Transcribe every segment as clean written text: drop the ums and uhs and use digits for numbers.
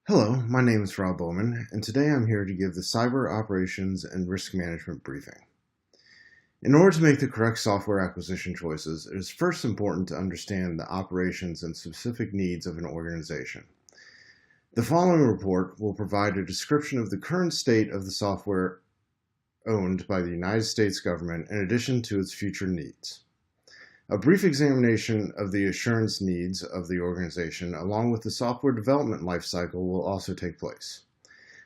Hello, my name is Rob Bowman, and today I'm here to give the Cyber Operations and Risk Management briefing. In order to make the correct software acquisition choices, it is first important to understand the operations and specific needs of an organization. The following report will provide a description of the current state of the software owned by the United States government in addition to its future needs. A brief examination of the assurance needs of the organization along with the software development lifecycle will also take place.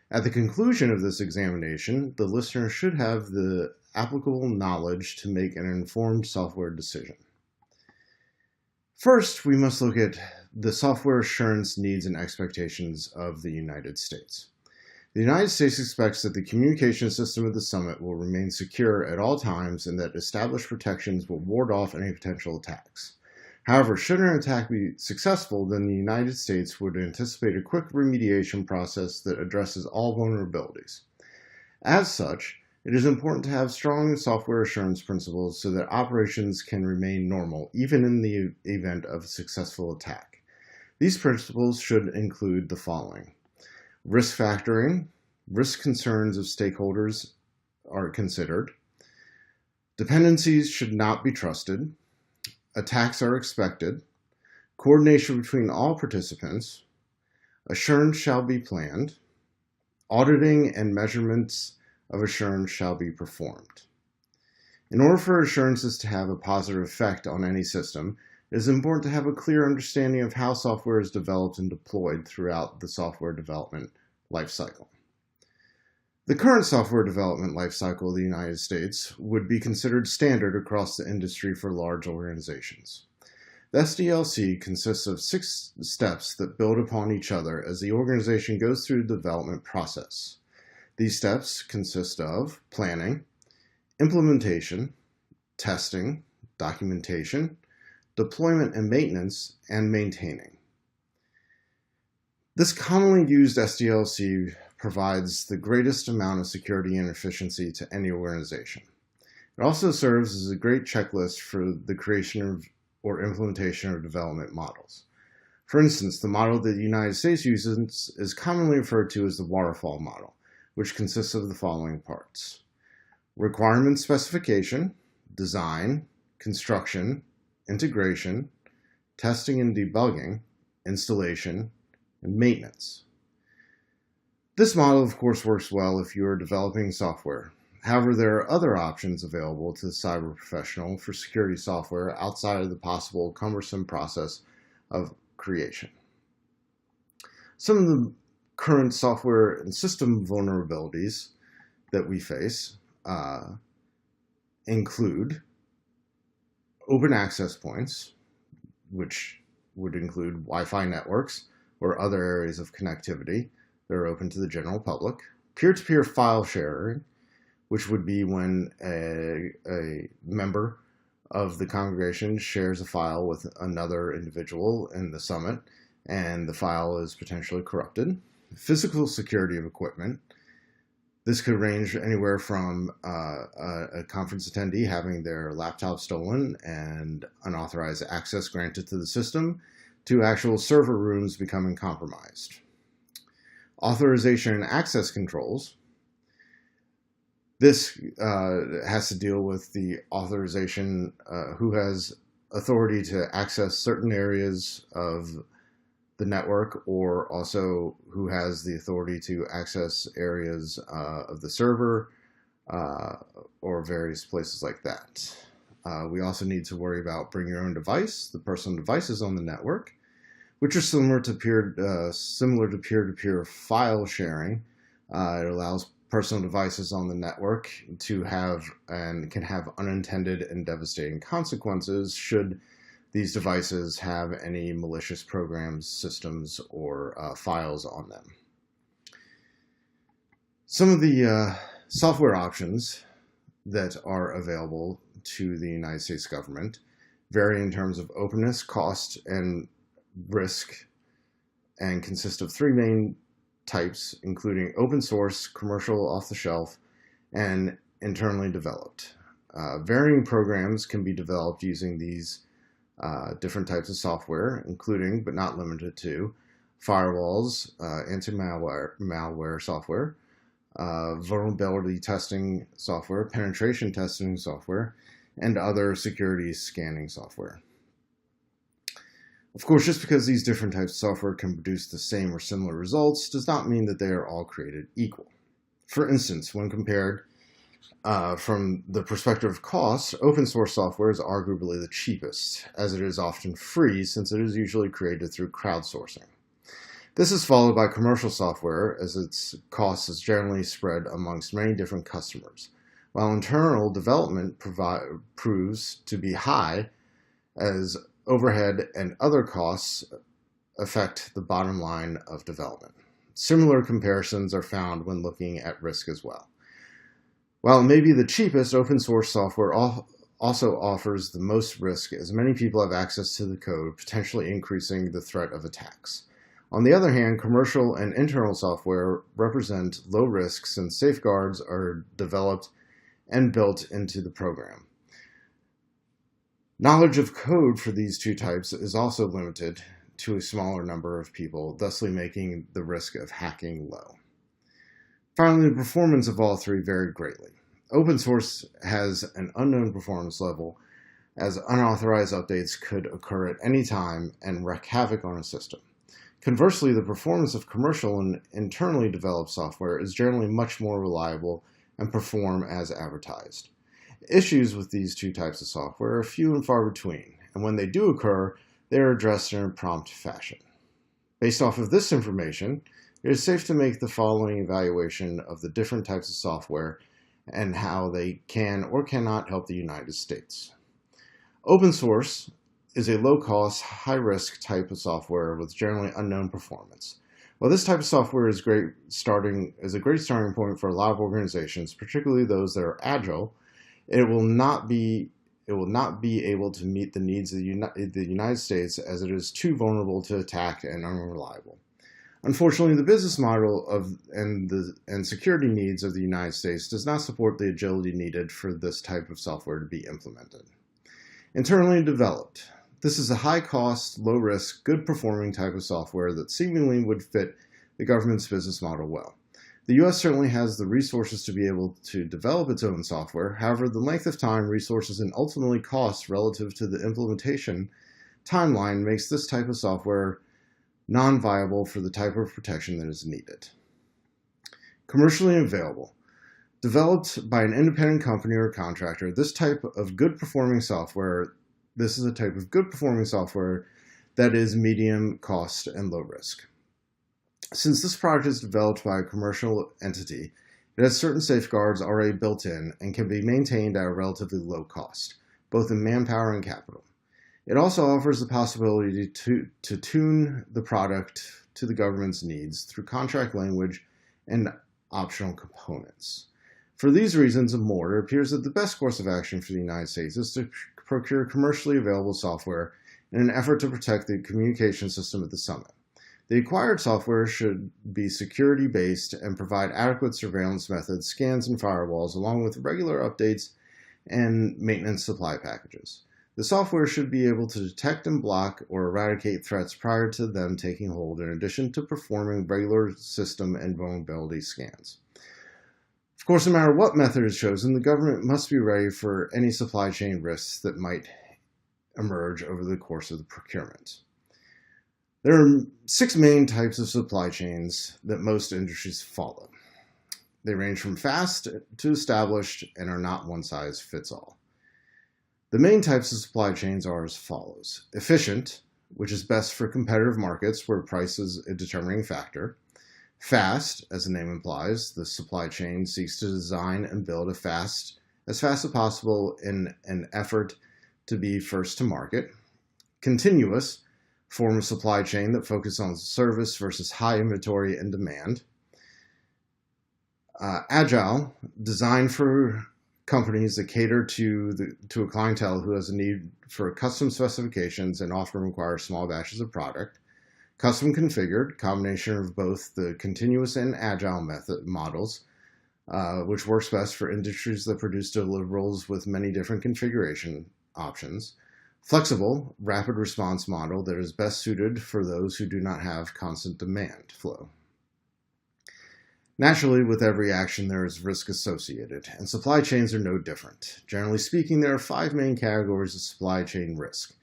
At the conclusion of this examination, the listener should have the applicable knowledge to make an informed software decision. First, we must look at the software assurance needs and expectations of the United States. The United States expects that the communication system of the summit will remain secure at all times and that established protections will ward off any potential attacks. However, should an attack be successful, then the United States would anticipate a quick remediation process that addresses all vulnerabilities. As such, it is important to have strong software assurance principles so that operations can remain normal, even in the event of a successful attack. These principles should include the following. Risk factoring, risk concerns of stakeholders are considered. Dependencies should not be trusted. Attacks are expected. Coordination between all participants. Assurance shall be planned. Auditing and measurements of assurance shall be performed. In order for assurances to have a positive effect on any system, it is important to have a clear understanding of how software is developed and deployed throughout the software development lifecycle. The current software development lifecycle of the United States would be considered standard across the industry for large organizations. The SDLC consists of 6 steps that build upon each other as the organization goes through the development process. These steps consist of planning, implementation, testing, documentation, deployment and maintenance, and maintaining. This commonly used SDLC provides the greatest amount of security and efficiency to any organization. It also serves as a great checklist for the creation of or implementation of development models. For instance, the model that the United States uses is commonly referred to as the waterfall model, which consists of the following parts: requirement specification, design, construction, integration, testing and debugging, installation, and maintenance. This model, of course, works well if you are developing software. However, there are other options available to the cyber professional for security software outside of the possible cumbersome process of creation. Some of the current software and system vulnerabilities that we face include open access points, which would include Wi-Fi networks or other areas of connectivity that are open to the general public. Peer-to-peer file sharing, which would be when a member of the congregation shares a file with another individual in the summit, and the file is potentially corrupted. Physical security of equipment. This could range anywhere from a conference attendee having their laptop stolen and unauthorized access granted to the system to actual server rooms becoming compromised. Authorization and access controls. This has to deal with the authorization, who has authority to access certain areas of the network, or also who has the authority to access areas of the server or various places like that. We also need to worry about bring your own device, the personal devices on the network, which are similar to peer-to-peer file sharing. It allows personal devices on the network to have and can have unintended and devastating consequences should these devices have any malicious programs, systems, or files on them. Some of the software options that are available to the United States government vary in terms of openness, cost, and risk, and consist of 3 main types, including open source, commercial, off-the-shelf, and internally developed. Varying programs can be developed using these different types of software, including, but not limited to, firewalls, anti-malware software, vulnerability testing software, penetration testing software, and other security scanning software. Of course, just because these different types of software can produce the same or similar results does not mean that they are all created equal. For instance, when compared from the perspective of cost, open source software is arguably the cheapest, as it is often free since it is usually created through crowdsourcing. This is followed by commercial software, as its cost is generally spread amongst many different customers, while internal development proves to be high, as overhead and other costs affect the bottom line of development. Similar comparisons are found when looking at risk as well. While it may be the cheapest, open source software also offers the most risk, as many people have access to the code, potentially increasing the threat of attacks. On the other hand, commercial and internal software represent low risk since safeguards are developed and built into the program. Knowledge of code for these two types is also limited to a smaller number of people, thusly making the risk of hacking low. Finally, the performance of all three varied greatly. Open source has an unknown performance level, as unauthorized updates could occur at any time and wreak havoc on a system. Conversely, the performance of commercial and internally developed software is generally much more reliable and perform as advertised. Issues with these two types of software are few and far between, and when they do occur, they are addressed in a prompt fashion. Based off of this information, it is safe to make the following evaluation of the different types of software and how they can or cannot help the United States. Open source is a low-cost, high-risk type of software with generally unknown performance. While this type of software is a great starting point for a lot of organizations, particularly those that are agile, it will not be able to meet the needs of the United States, as it is too vulnerable to attack and unreliable. Unfortunately, the business model and security needs of the United States does not support the agility needed for this type of software to be implemented. Internally developed. This is a high-cost, low-risk, good-performing type of software that seemingly would fit the government's business model well. The U.S. certainly has the resources to be able to develop its own software. However, the length of time, resources, and ultimately costs relative to the implementation timeline makes this type of software non-viable for the type of protection that is needed. Commercially available. Developed by an independent company or contractor, this is a type of good-performing software that is medium cost and low risk. Since this product is developed by a commercial entity, it has certain safeguards already built in and can be maintained at a relatively low cost, both in manpower and capital. It also offers the possibility to tune the product to the government's needs through contract language and optional components. For these reasons and more, it appears that the best course of action for the United States is to procure commercially available software in an effort to protect the communication system at the summit. The acquired software should be security-based and provide adequate surveillance methods, scans, and firewalls, along with regular updates and maintenance supply packages. The software should be able to detect and block or eradicate threats prior to them taking hold, in addition to performing regular system and vulnerability scans. Of course, no matter what method is chosen, the government must be ready for any supply chain risks that might emerge over the course of the procurement. There are 6 main types of supply chains that most industries follow. They range from fast to established and are not one size fits all. The main types of supply chains are as follows. Efficient, which is best for competitive markets where price is a determining factor. Fast, as the name implies, the supply chain seeks to design and build as fast as possible in an effort to be first to market. Continuous, form of supply chain that focus on service versus high inventory and demand. Agile, designed for companies that cater to a clientele who has a need for custom specifications and often require small batches of product. Custom configured, combination of both the continuous and agile models, which works best for industries that produce deliverables with many different configuration options. Flexible, rapid response model that is best suited for those who do not have constant demand flow. Naturally, with every action, there is risk associated, and supply chains are no different. Generally speaking, there are 5 main categories of supply chain risk.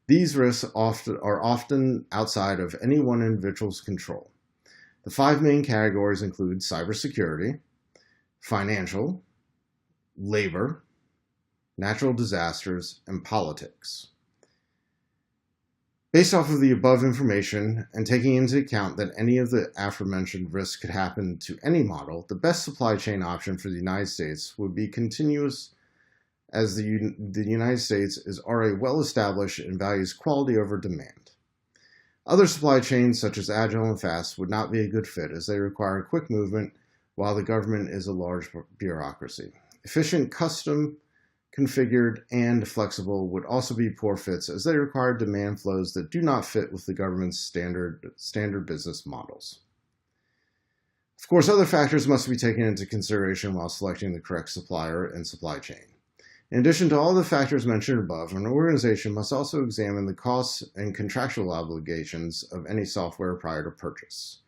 These risks are often outside of any one individual's control. The 5 main categories include cybersecurity, financial, labor, natural disasters, and politics. Based off of the above information and taking into account that any of the aforementioned risks could happen to any model, the best supply chain option for the United States would be continuous, as the United States is already well established and values quality over demand. Other supply chains, such as agile and fast, would not be a good fit as they require quick movement while the government is a large bureaucracy. Efficient, custom configured, and flexible would also be poor fits as they require demand flows that do not fit with the government's standard business models. Of course, other factors must be taken into consideration while selecting the correct supplier and supply chain. In addition to all the factors mentioned above, an organization must also examine the costs and contractual obligations of any software prior to purchase.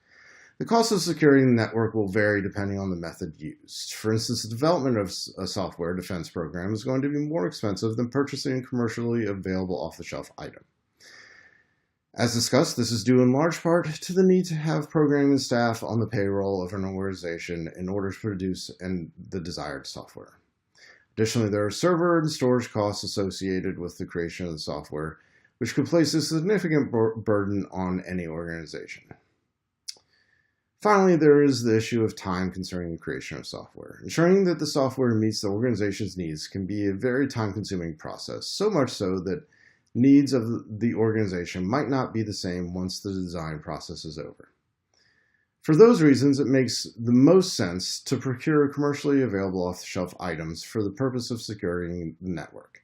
The cost of securing the network will vary depending on the method used. For instance, the development of a software defense program is going to be more expensive than purchasing a commercially available off-the-shelf item. As discussed, this is due in large part to the need to have programming staff on the payroll of an organization in order to produce the desired software. Additionally, there are server and storage costs associated with the creation of the software, which could place a significant burden on any organization. Finally, there is the issue of time concerning the creation of software. Ensuring that the software meets the organization's needs can be a very time-consuming process, so much so that needs of the organization might not be the same once the design process is over. For those reasons, it makes the most sense to procure commercially available off-the-shelf items for the purpose of securing the network.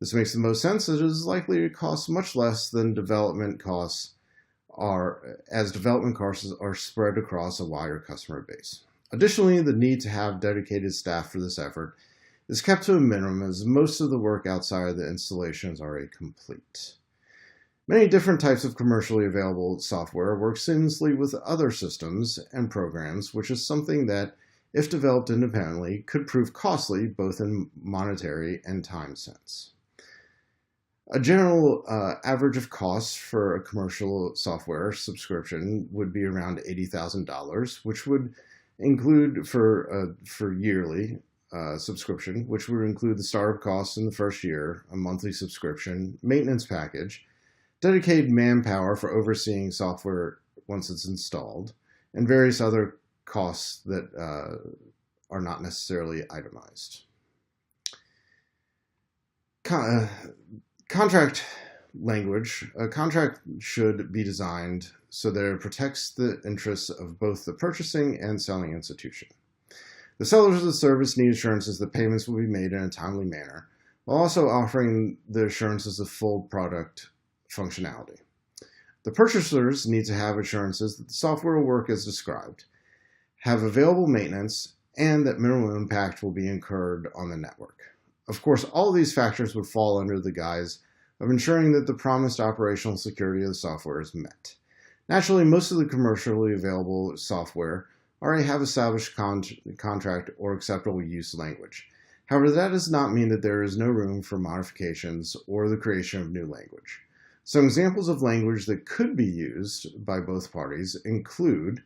This makes the most sense as it is likely to cost much less than development costs as development costs are spread across a wider customer base. Additionally, the need to have dedicated staff for this effort is kept to a minimum as most of the work outside of the installation is already complete. Many different types of commercially available software work seamlessly with other systems and programs, which is something that, if developed independently, could prove costly both in monetary and time sense. A general average of costs for a commercial software subscription would be around $80,000, which would include for yearly subscription, which would include the startup costs in the first year, a monthly subscription, maintenance package, dedicated manpower for overseeing software once it's installed, and various other costs that are not necessarily itemized. Contract language. A contract should be designed so that it protects the interests of both the purchasing and selling institution. The sellers of the service need assurances that payments will be made in a timely manner, while also offering the assurances of full product functionality. The purchasers need to have assurances that the software will work as described, have available maintenance, and that minimal impact will be incurred on the network. Of course, all of these factors would fall under the guise of ensuring that the promised operational security of the software is met. Naturally, most of the commercially available software already have established contract or acceptable use language. However, that does not mean that there is no room for modifications or the creation of new language. Some examples of language that could be used by both parties include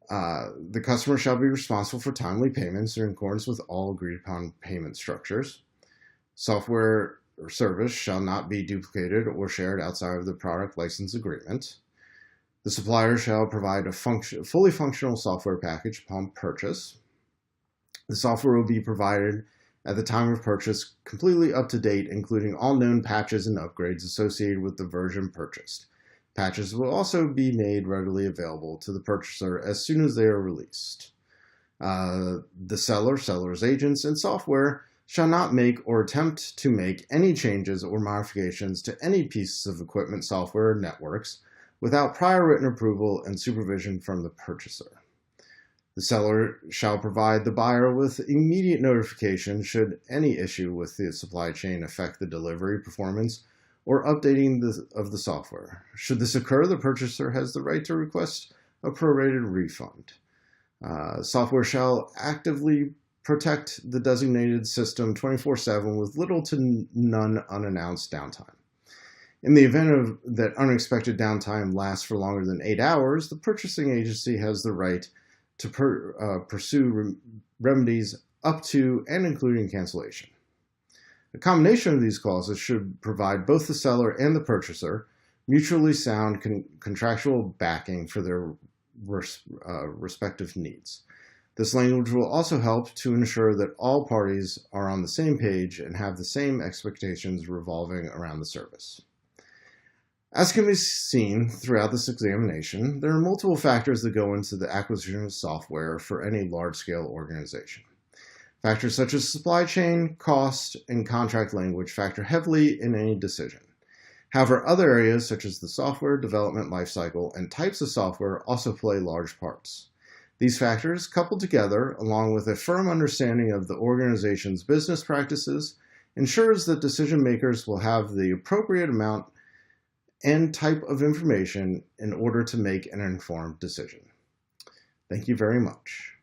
the customer shall be responsible for timely payments in accordance with all agreed upon payment structures. Software or service shall not be duplicated or shared outside of the product license agreement. The supplier shall provide a fully functional software package upon purchase. The software will be provided at the time of purchase completely up to date, including all known patches and upgrades associated with the version purchased. Patches will also be made readily available to the purchaser as soon as they are released. The seller, seller's agents, and software shall not make or attempt to make any changes or modifications to any pieces of equipment, software, or networks without prior written approval and supervision from the purchaser. The seller shall provide the buyer with immediate notification should any issue with the supply chain affect the delivery performance or updating of the software. Should this occur, the purchaser has the right to request a prorated refund. Software shall actively protect the designated system 24/7 with little to none unannounced downtime. In the event that unexpected downtime lasts for longer than 8 hours, the purchasing agency has the right to pursue remedies up to and including cancellation. A combination of these clauses should provide both the seller and the purchaser mutually sound contractual backing for their respective needs. This language will also help to ensure that all parties are on the same page and have the same expectations revolving around the service. As can be seen throughout this examination, there are multiple factors that go into the acquisition of software for any large-scale organization. Factors such as supply chain, cost, and contract language factor heavily in any decision. However, other areas such as the software development lifecycle and types of software also play large parts. These factors, coupled together, along with a firm understanding of the organization's business practices, ensures that decision makers will have the appropriate amount and type of information in order to make an informed decision. Thank you very much.